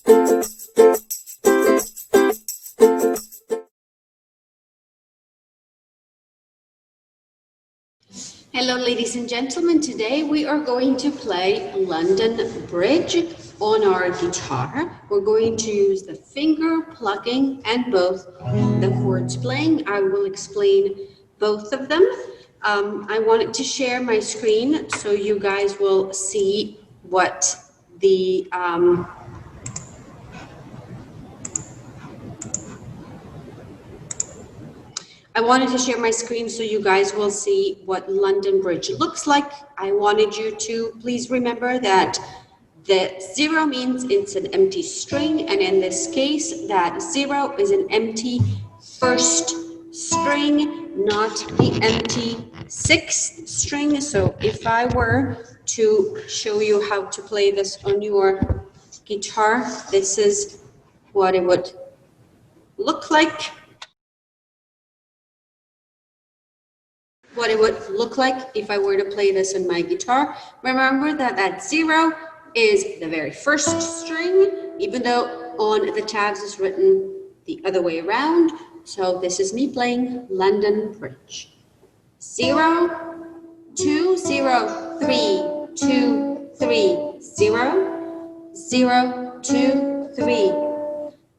Hello, ladies and gentlemen. Today we are going to play London Bridge on our guitar. We're going to use the finger plucking and both the chords playing. I will explain both of them. I wanted to share my screen so you guys will see what the I wanted to share my screen so you guys will see what London Bridge looks like. I wanted you to please remember that the 0 means it's an empty string, and in this case, that 0 is an empty first string, not the empty sixth string. So if I were to show you how to play this on your guitar, this is what it would look like. What it would look like if I were to play this on my guitar. Remember that that 0 is the very first string, even though on the tabs is written the other way around. So this is me playing London Bridge. 0, 2, 0, 3, 2, 3, 0, 0, 2, 3,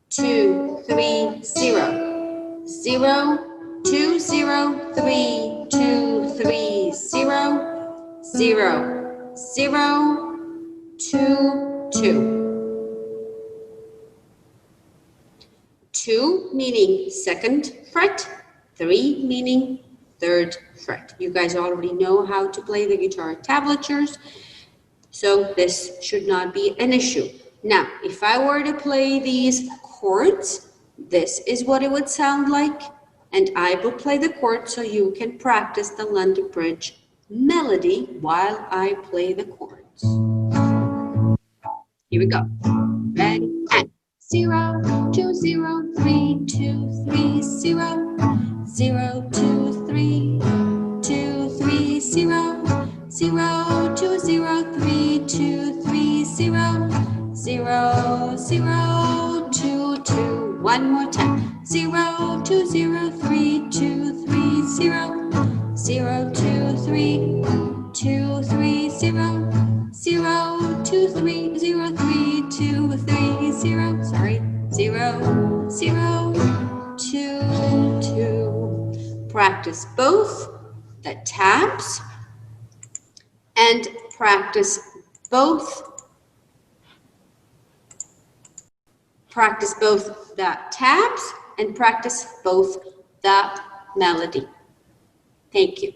2, 3, 0, 0, 2, 0, 3, 2, 3, 0, 0, 0, 2, 2. 2 meaning second fret, 3 meaning third fret. You guys already know how to play the guitar tablatures, so this should not be an issue. Now, if I were to play these chords, this is what it would sound like. And I will play the chords so you can practice the London Bridge melody while I play the chords. Here we go. Ready? And 0, 2, 0, 3, 2, 3, 0, 0, 2, 3, 2, 3, 0, 0, 2, 0, 3, 2, 3, 0, 0, 0, 2, 2. One more time. 0, 2, 0, 3, 2, 3, 0, 0, 2, 3, 2, 3, 0, 0, 2, 3, 0, 3, 2, 3, 0, sorry, 0, 0, 2, 2. Practice both the tabs and practice both the tabs and practice both the melody. Thank you.